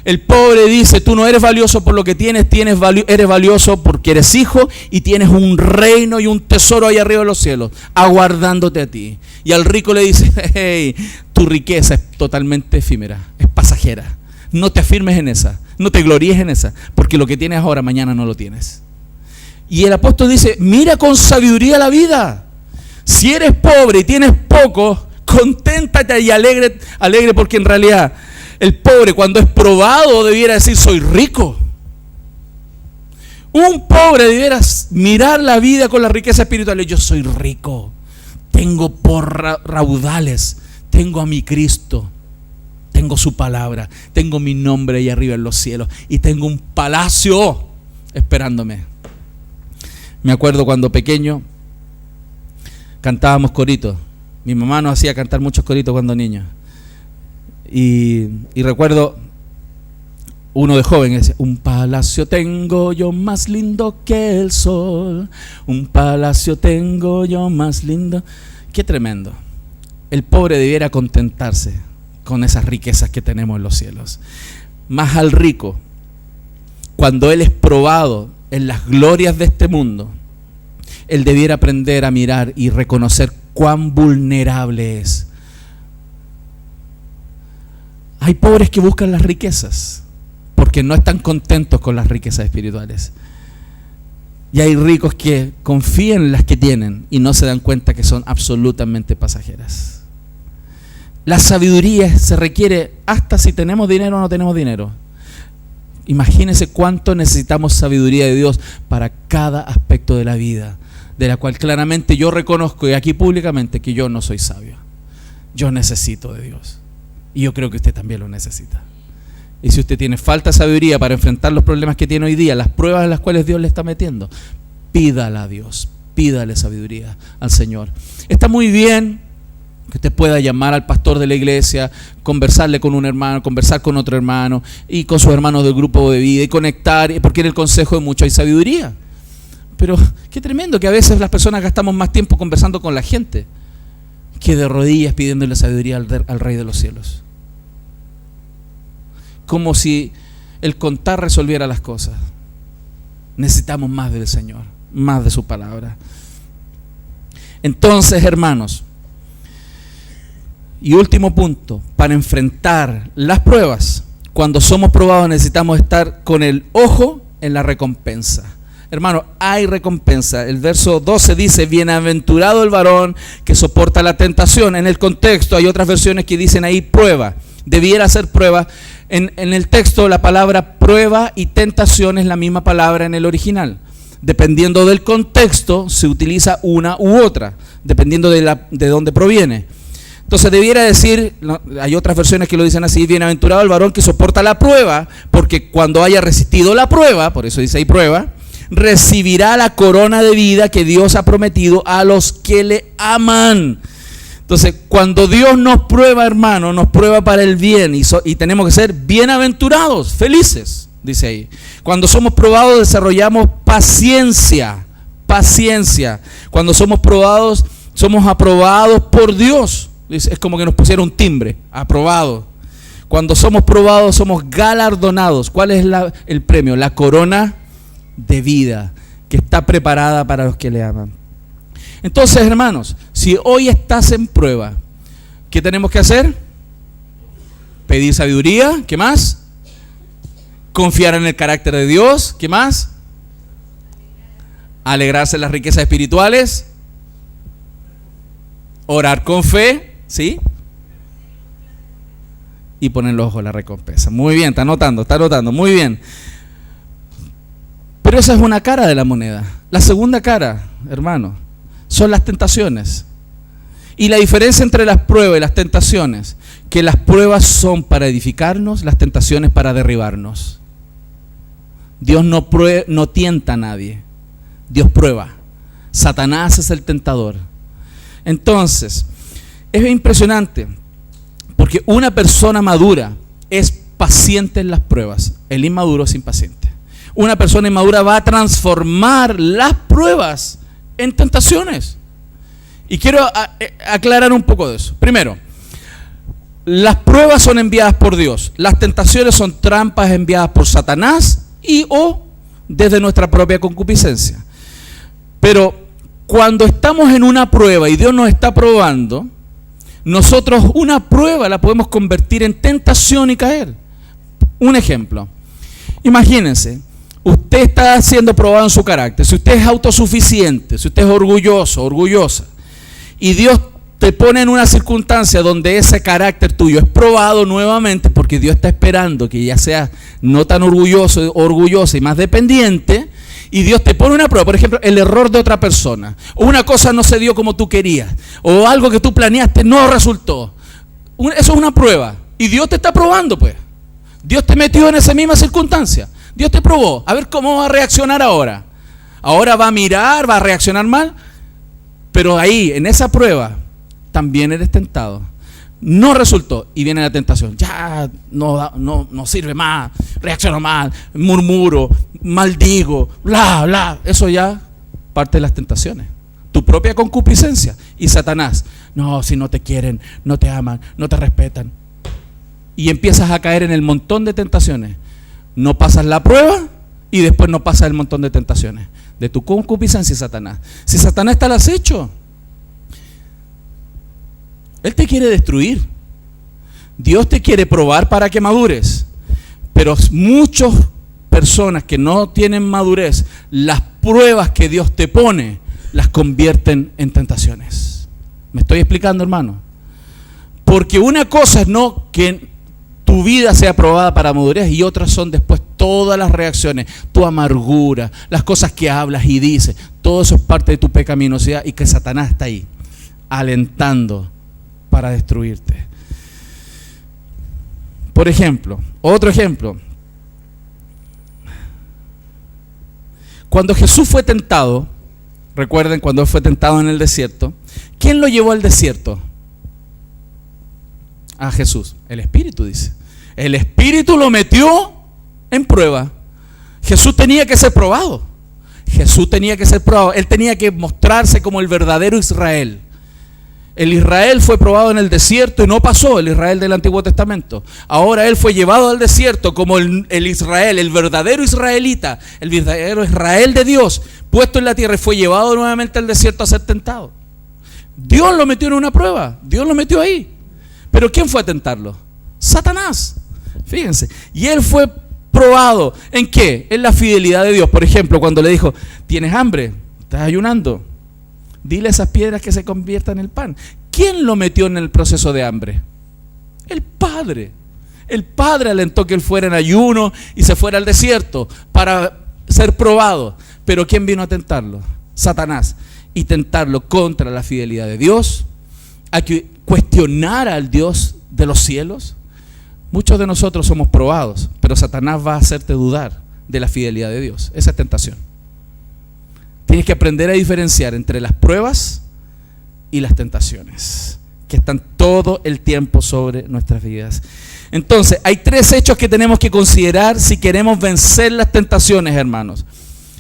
El pobre dice: tú no eres valioso por lo que tienes, eres valioso porque eres hijo y tienes un reino y un tesoro ahí arriba de los cielos, aguardándote a ti. Y al rico le dice: hey, tu riqueza es totalmente efímera, es pasajera. No te afirmes en esa, no te gloríes en esa, porque lo que tienes ahora, mañana no lo tienes. Y el apóstol dice: mira con sabiduría la vida. Si eres pobre y tienes poco, conténtate y alegre porque en realidad el pobre, cuando es probado, debiera decir: soy rico. Un pobre debiera mirar la vida con la riqueza espiritual. Yo soy rico, tengo por raudales, tengo a mi Cristo, tengo su palabra, tengo mi nombre ahí arriba en los cielos y tengo un palacio esperándome. Me acuerdo cuando pequeño cantábamos coritos. Mi mamá nos hacía cantar muchos coritos cuando niños. Y recuerdo uno de joven que decía: un palacio tengo yo más lindo que el sol, un palacio tengo yo más lindo. Qué tremendo. El pobre debiera contentarse con esas riquezas que tenemos en los cielos. Más al rico, cuando él es probado en las glorias de este mundo, él debiera aprender a mirar y reconocer cuán vulnerable es. Hay pobres que buscan las riquezas porque no están contentos con las riquezas espirituales. Y hay ricos que confían en las que tienen y no se dan cuenta que son absolutamente pasajeras. La sabiduría se requiere hasta si tenemos dinero o no tenemos dinero. Imagínense cuánto necesitamos sabiduría de Dios para cada aspecto de la vida, de la cual claramente yo reconozco y aquí públicamente que yo no soy sabio. Yo necesito de Dios. Y yo creo que usted también lo necesita. Y si usted tiene falta de sabiduría para enfrentar los problemas que tiene hoy día, las pruebas en las cuales Dios le está metiendo, pídala a Dios, pídale sabiduría al Señor. Está muy bien Que usted pueda llamar al pastor de la iglesia, conversarle con un hermano, conversar con otro hermano y con sus hermanos del grupo de vida y conectar, porque en el consejo de muchos hay sabiduría. Pero qué tremendo que a veces las personas gastamos más tiempo conversando con la gente que de rodillas pidiéndole sabiduría al Rey de los cielos. Como si el contar resolviera las cosas. Necesitamos más del Señor, más de su palabra. Entonces, hermanos, y último punto, para enfrentar las pruebas, cuando somos probados necesitamos estar con el ojo en la recompensa. Hermano, hay recompensa. El verso 12 dice, bienaventurado el varón que soporta la tentación. En el contexto hay otras versiones que dicen ahí prueba. Debiera ser prueba. En el texto la palabra prueba y tentación es la misma palabra en el original. Dependiendo del contexto se utiliza una u otra, dependiendo de dónde proviene. Entonces debiera decir, hay otras versiones que lo dicen así, bienaventurado el varón que soporta la prueba, porque cuando haya resistido la prueba, por eso dice ahí prueba, recibirá la corona de vida que Dios ha prometido a los que le aman. Entonces, cuando Dios nos prueba, hermano, nos prueba para el bien y tenemos que ser bienaventurados, felices, dice ahí. Cuando somos probados desarrollamos paciencia. Cuando somos probados, somos aprobados por Dios. Es como que nos pusiera un timbre, aprobado. Cuando somos probados somos galardonados. ¿Cuál es el premio? La corona de vida que está preparada para los que le aman. Entonces, hermanos, si hoy estás en prueba, ¿qué tenemos que hacer? Pedir sabiduría. ¿Qué más? Confiar en el carácter de Dios. ¿Qué más? Alegrarse en las riquezas espirituales. Orar con fe. ¿Sí? Y poner los ojos en la recompensa. Muy bien, está anotando, muy bien. Pero esa es una cara de la moneda. La segunda cara, hermano, son las tentaciones. Y la diferencia entre las pruebas y las tentaciones, que las pruebas son para edificarnos, las tentaciones para derribarnos. Dios no tienta a nadie, Dios prueba. Satanás es el tentador. Entonces, es impresionante, porque una persona madura es paciente en las pruebas, el inmaduro es impaciente. Una persona inmadura va a transformar las pruebas en tentaciones. Y quiero aclarar un poco de eso. Primero, las pruebas son enviadas por Dios, las tentaciones son trampas enviadas por Satanás o desde nuestra propia concupiscencia. Pero cuando estamos en una prueba y Dios nos está probando, nosotros una prueba la podemos convertir en tentación y caer. Un ejemplo. Imagínense, usted está siendo probado en su carácter. Si usted es autosuficiente, si usted es orgulloso, orgullosa, y Dios te pone en una circunstancia donde ese carácter tuyo es probado nuevamente, porque Dios está esperando que ya seas no tan orgulloso, orgullosa y más dependiente, y Dios te pone una prueba, por ejemplo, el error de otra persona, o una cosa no se dio como tú querías, o algo que tú planeaste no resultó. Eso es una prueba, y Dios te está probando, pues. Dios te metió en esa misma circunstancia. Dios te probó, a ver cómo va a reaccionar ahora. Ahora va a mirar, va a reaccionar mal, pero ahí, en esa prueba, también eres tentado. No resultó y viene la tentación. Ya no sirve más, reacciono mal, murmuro, maldigo, bla, bla. Eso ya parte de las tentaciones. Tu propia concupiscencia. Y Satanás, no, si no te quieren, no te aman, no te respetan. Y empiezas a caer en el montón de tentaciones. No pasas la prueba y después no pasas el montón de tentaciones. De tu concupiscencia y Satanás. Si Satanás está al acecho, él te quiere destruir. Dios te quiere probar para que madures. Pero muchas personas que no tienen madurez, las pruebas que Dios te pone, las convierten en tentaciones. ¿Me estoy explicando, hermano? Porque una cosa es no que tu vida sea probada para madurez y otras son después todas las reacciones, tu amargura, las cosas que hablas y dices. Todo eso es parte de tu pecaminosidad y que Satanás está ahí, alentando para destruirte. Por ejemplo, otro ejemplo. Cuando Jesús fue tentado, recuerden cuando fue tentado en el desierto, ¿quién lo llevó al desierto? a Jesús? El Espíritu, dice. El Espíritu lo metió en prueba. Jesús tenía que ser probado. Jesús tenía que ser probado. Él tenía que mostrarse como el verdadero Israel. El Israel fue probado en el desierto y no pasó, el Israel del Antiguo Testamento. Ahora él fue llevado al desierto como el Israel, el verdadero israelita, el verdadero Israel de Dios, puesto en la tierra, y fue llevado nuevamente al desierto a ser tentado. Dios lo metió en una prueba, Dios lo metió ahí. Pero ¿quién fue a tentarlo? Satanás. Fíjense. Y él fue probado. ¿En qué? En la fidelidad de Dios. Por ejemplo, cuando le dijo, ¿tienes hambre? ¿Estás ayunando? Dile a esas piedras que se conviertan en el pan. ¿Quién lo metió en el proceso de hambre? El Padre. El Padre alentó que él fuera en ayuno y se fuera al desierto para ser probado. Pero ¿quién vino a tentarlo? Satanás. Y tentarlo contra la fidelidad de Dios, a que cuestionara al Dios de los cielos. Muchos de nosotros somos probados, pero Satanás va a hacerte dudar de la fidelidad de Dios. Esa es tentación. Tienes que aprender a diferenciar entre las pruebas y las tentaciones, que están todo el tiempo sobre nuestras vidas. Entonces, hay 3 hechos que tenemos que considerar si queremos vencer las tentaciones, hermanos.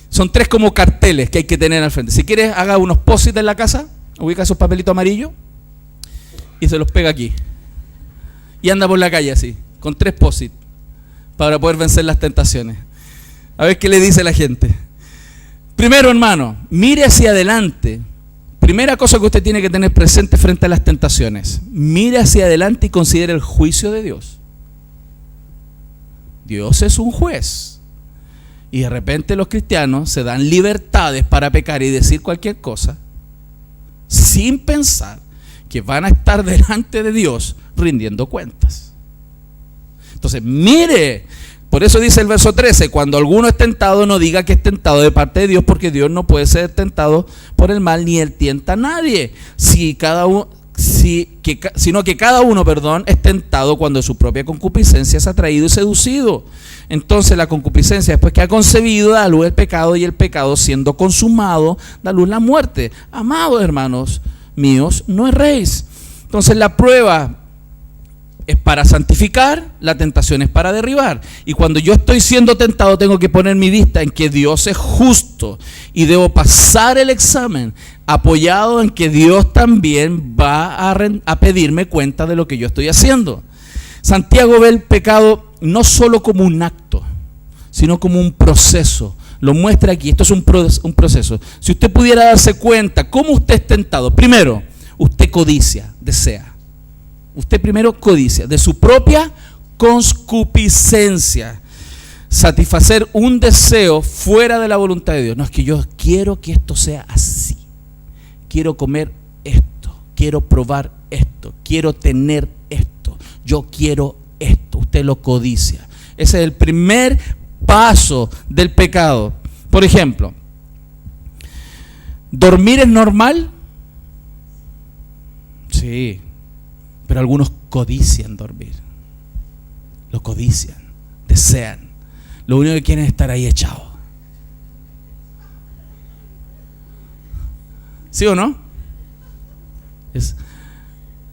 Son 3 como carteles que hay que tener al frente. Si quieres, haga unos post-it en la casa, ubica esos papelitos amarillos y se los pega aquí. Y anda por la calle así, con 3 post-it, para poder vencer las tentaciones. A ver qué le dice la gente. Primero, hermano, mire hacia adelante. Primera cosa que usted tiene que tener presente frente a las tentaciones. Mire hacia adelante y considere el juicio de Dios. Dios es un juez. Y de repente los cristianos se dan libertades para pecar y decir cualquier cosa, sin pensar que van a estar delante de Dios rindiendo cuentas. Entonces, mire. Por eso dice el verso 13, cuando alguno es tentado, no diga que es tentado de parte de Dios, porque Dios no puede ser tentado por el mal, ni él tienta a nadie. Sino que cada uno, es tentado cuando su propia concupiscencia es atraído y seducido. Entonces la concupiscencia, después que ha concebido, da a luz el pecado, y el pecado, siendo consumado, da a luz la muerte. Amados hermanos míos, no erréis. Entonces la prueba es para santificar, la tentación es para derribar. Y cuando yo estoy siendo tentado, tengo que poner mi vista en que Dios es justo y debo pasar el examen apoyado en que Dios también va a pedirme cuenta de lo que yo estoy haciendo. Santiago ve el pecado no solo como un acto, sino como un proceso. Lo muestra aquí. Esto es un proceso. Si usted pudiera darse cuenta cómo usted es tentado, primero, usted codicia, desea. Usted primero codicia de su propia concupiscencia, satisfacer un deseo fuera de la voluntad de Dios. No, es que yo quiero que esto sea así, quiero comer esto, quiero probar esto, quiero tener esto, yo quiero esto. Usted lo codicia. Ese es el primer paso del pecado. Por ejemplo, ¿dormir es normal? Sí. Pero algunos codician dormir. Lo codician, desean. Lo único que quieren es estar ahí echado. ¿Sí o no?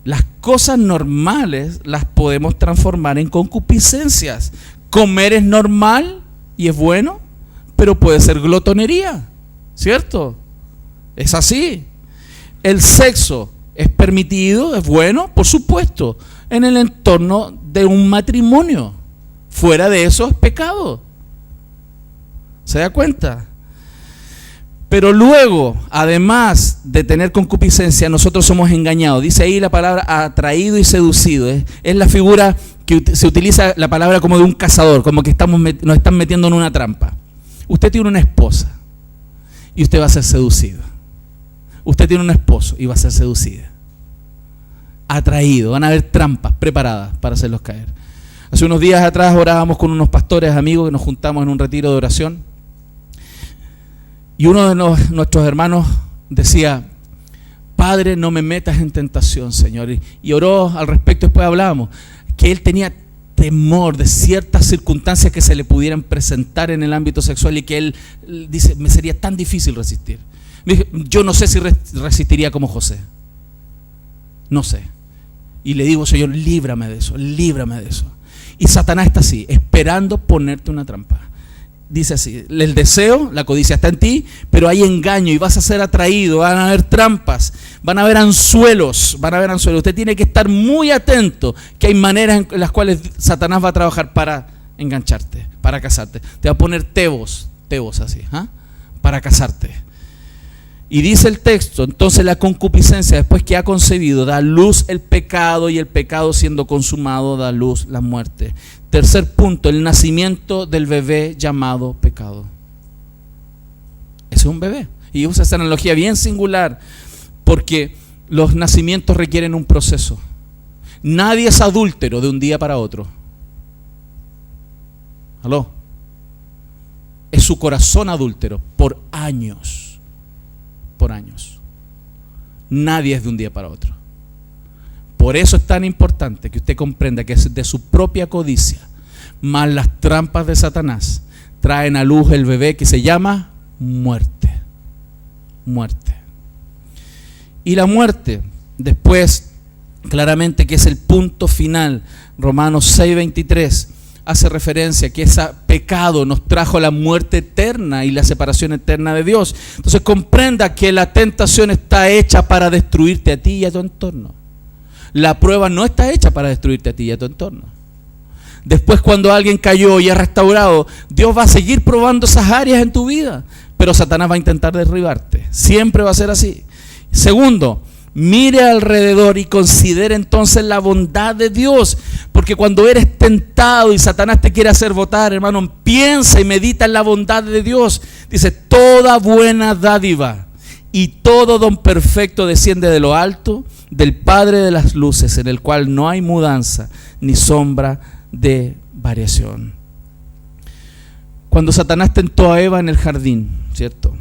Las cosas normales las podemos transformar en concupiscencias. Comer es normal y es bueno, pero puede ser glotonería, ¿cierto? Es así. El sexo ¿es permitido? ¿Es bueno? Por supuesto, en el entorno de un matrimonio. Fuera de eso es pecado. ¿Se da cuenta? Pero luego, además de tener concupiscencia, nosotros somos engañados. Dice ahí la palabra atraído y seducido. Es la figura que se utiliza la palabra como de un cazador, como que nos están metiendo en una trampa. Usted tiene una esposa y usted va a ser seducido. Usted tiene un esposo y va a ser seducida. Atraído. Van a haber trampas preparadas para hacerlos caer. Hace unos días atrás orábamos con unos pastores amigos que nos juntamos en un retiro de oración. Y uno de nuestros hermanos decía: Padre, no me metas en tentación, Señor. Y oró al respecto. Después hablábamos que él tenía temor de ciertas circunstancias que se le pudieran presentar en el ámbito sexual, y que él dice: me sería tan difícil resistir. Yo no sé si resistiría como José. No sé. Y le digo, Señor, líbrame de eso, líbrame de eso. Y Satanás está así, esperando ponerte una trampa. Dice así, el deseo, la codicia está en ti, pero hay engaño y vas a ser atraído, van a haber trampas, van a haber anzuelos. Usted tiene que estar muy atento, que hay maneras en las cuales Satanás va a trabajar para engancharte, para casarte. Te va a poner tebos así, para casarte. Y dice el texto, entonces la concupiscencia, después que ha concebido, da a luz el pecado, y el pecado siendo consumado da a luz la muerte. Tercer punto, el nacimiento del bebé llamado pecado. Ese es un bebé. Y usa esta analogía bien singular, porque los nacimientos requieren un proceso. Nadie es adúltero de un día para otro. ¿Aló? Es su corazón adúltero por años. Por años. Nadie es de un día para otro. Por eso es tan importante que usted comprenda que es de su propia codicia, más las trampas de Satanás, traen a luz el bebé que se llama muerte. Muerte. Y la muerte, después, claramente que es el punto final, Romanos 6:23, hace referencia que ese pecado nos trajo la muerte eterna y la separación eterna de Dios. Entonces comprenda que la tentación está hecha para destruirte a ti y a tu entorno. La prueba no está hecha para destruirte a ti y a tu entorno. Después, cuando alguien cayó y es restaurado, Dios va a seguir probando esas áreas en tu vida, pero Satanás va a intentar derribarte. Siempre va a ser así. Segundo, mire alrededor y considere entonces la bondad de Dios, porque cuando eres tentado y Satanás te quiere hacer votar, hermano, piensa y medita en la bondad de Dios. Dice, toda buena dádiva y todo don perfecto desciende de lo alto, del Padre de las luces, en el cual no hay mudanza ni sombra de variación. Cuando Satanás tentó a Eva en el jardín, ¿cierto?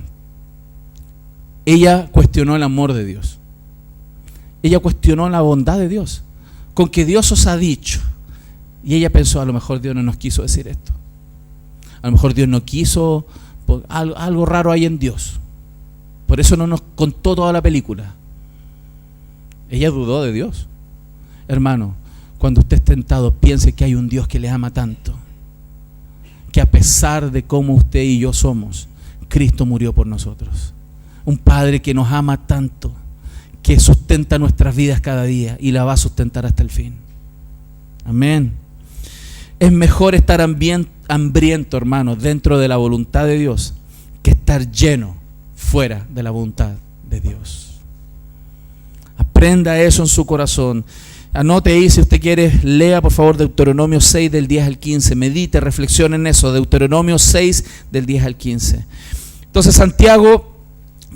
Ella cuestionó el amor de Dios. Ella cuestionó la bondad de Dios, con que Dios os ha dicho. Y ella pensó, a lo mejor Dios no nos quiso decir esto. A lo mejor Dios no quiso, algo raro hay en Dios. Por eso no nos contó toda la película. Ella dudó de Dios. Hermano, cuando usted es tentado, piense que hay un Dios que le ama tanto, que a pesar de cómo usted y yo somos, Cristo murió por nosotros. Un Padre que nos ama tanto, que sustenta nuestras vidas cada día y la va a sustentar hasta el fin. Amén. Es mejor estar hambriento, hermano, dentro de la voluntad de Dios, que estar lleno fuera de la voluntad de Dios. Aprenda eso en su corazón. Anote ahí, si usted quiere, lea por favor Deuteronomio 6 del 10 al 15. Medite, reflexione en eso. Deuteronomio 6 del 10 al 15. Entonces Santiago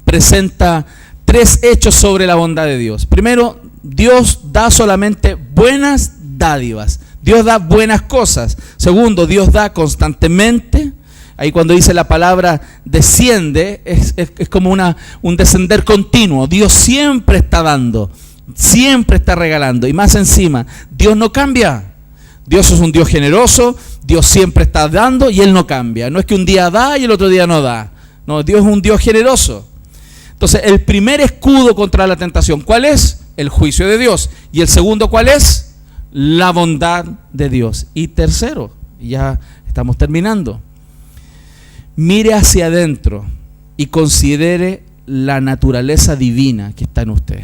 presenta 3 hechos sobre la bondad de Dios. Primero, Dios da solamente buenas dádivas. Dios da buenas cosas. Segundo, Dios da constantemente. Ahí cuando dice la palabra desciende, es como un descender continuo. Dios siempre está dando, siempre está regalando. Y más encima, Dios no cambia. Dios es un Dios generoso, Dios siempre está dando y Él no cambia. No es que un día da y el otro día no da. No, Dios es un Dios generoso. Entonces, el primer escudo contra la tentación, ¿cuál es? El juicio de Dios. Y el segundo, ¿cuál es? La bondad de Dios. Y tercero, ya estamos terminando, mire hacia adentro y considere la naturaleza divina que está en usted.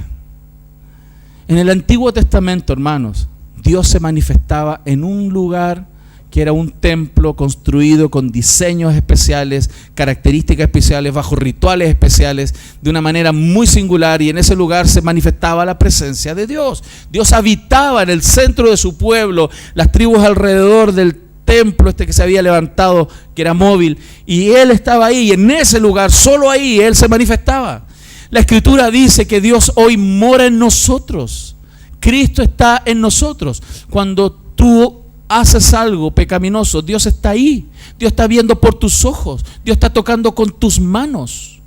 En el Antiguo Testamento, hermanos, Dios se manifestaba en un lugar que era un templo construido con diseños especiales, características especiales, bajo rituales especiales, de una manera muy singular, y en ese lugar se manifestaba la presencia de Dios. Dios habitaba en el centro de su pueblo, las tribus alrededor del templo que se había levantado, que era móvil, y Él estaba ahí, y en ese lugar, solo ahí, Él se manifestaba. La Escritura dice que Dios hoy mora en nosotros. Cristo está en nosotros. Cuando tú haces algo pecaminoso, Dios está ahí. Dios está viendo por tus ojos. Dios está tocando con tus manos.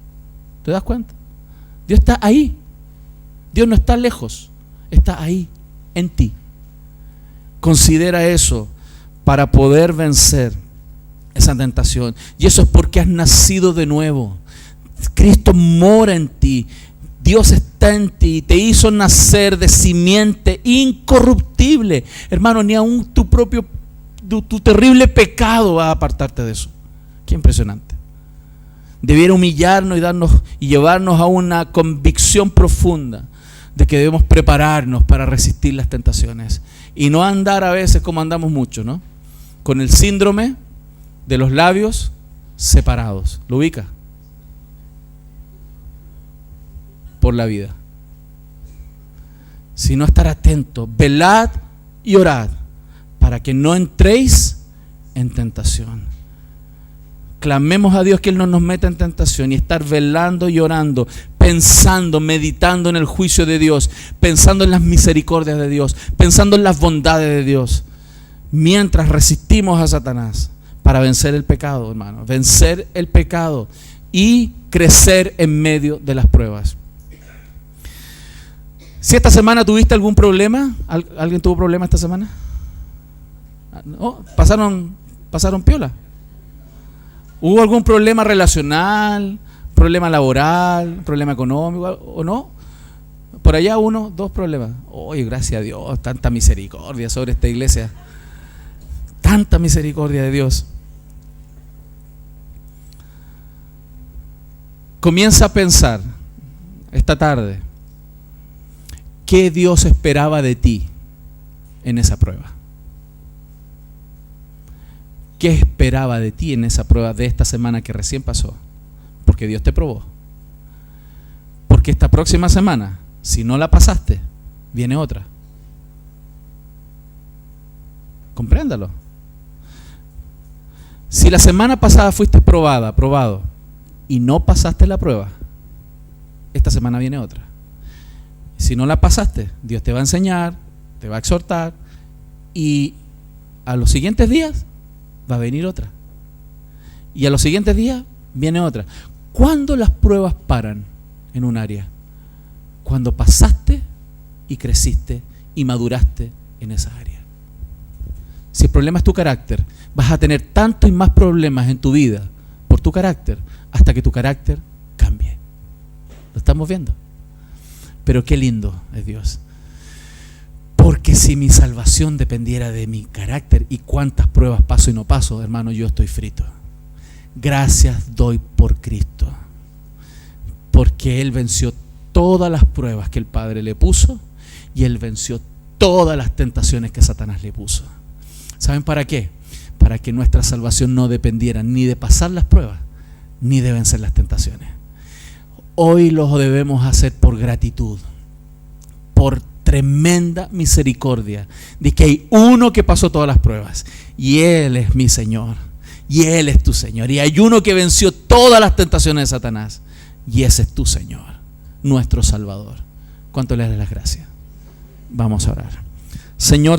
¿Te das cuenta? Dios está ahí. Dios no está lejos. Está ahí, en ti. Considera eso para poder vencer esa tentación. Y eso es porque has nacido de nuevo. Cristo mora en ti. Dios está en ti, te hizo nacer de simiente incorruptible. Hermano, ni aun tu terrible pecado va a apartarte de eso. Qué impresionante. Debiera humillarnos y llevarnos a una convicción profunda de que debemos prepararnos para resistir las tentaciones y no andar a veces como andamos mucho, ¿no? Con el síndrome de los labios separados. ¿Lo ubica? Por la vida. Sino estar atentos, velad y orad para que no entréis en tentación. Clamemos a Dios que Él no nos meta en tentación y estar velando y orando, pensando, meditando en el juicio de Dios, pensando en las misericordias de Dios, pensando en las bondades de Dios, mientras resistimos a Satanás para vencer el pecado, hermano, vencer el pecado y crecer en medio de las pruebas. Si esta semana tuviste algún problema, ¿alguien tuvo problema esta semana? ¿No? ¿Pasaron piola? ¿Hubo algún problema relacional, problema laboral, problema económico o no? Por allá 1, 2 problemas. Oye, gracias a Dios, tanta misericordia sobre esta iglesia. Tanta misericordia de Dios. Comienza a pensar esta tarde qué Dios esperaba de ti en esa prueba. ¿Qué esperaba de ti en esa prueba de esta semana que recién pasó? Porque Dios te probó. Porque esta próxima semana, si no la pasaste, viene otra. Compréndalo. Si la semana pasada fuiste probado, y no pasaste la prueba, esta semana viene otra. Si no la pasaste, Dios te va a enseñar, te va a exhortar, y a los siguientes días va a venir otra. Y a los siguientes días viene otra. ¿Cuándo las pruebas paran en un área? Cuando pasaste y creciste y maduraste en esa área. Si el problema es tu carácter, vas a tener tanto y más problemas en tu vida por tu carácter hasta que tu carácter cambie. ¿Lo estamos viendo? Pero qué lindo es Dios. Porque si mi salvación dependiera de mi carácter y cuántas pruebas paso y no paso, hermano, yo estoy frito. Gracias doy por Cristo. Porque Él venció todas las pruebas que el Padre le puso y Él venció todas las tentaciones que Satanás le puso. ¿Saben para qué? Para que nuestra salvación no dependiera ni de pasar las pruebas ni de vencer las tentaciones. Hoy lo debemos hacer por gratitud, por tremenda misericordia de que hay uno que pasó todas las pruebas y Él es mi Señor y Él es tu Señor, y hay uno que venció todas las tentaciones de Satanás y ese es tu Señor, nuestro Salvador. ¿Cuánto le das las gracias? Vamos a orar. Señor,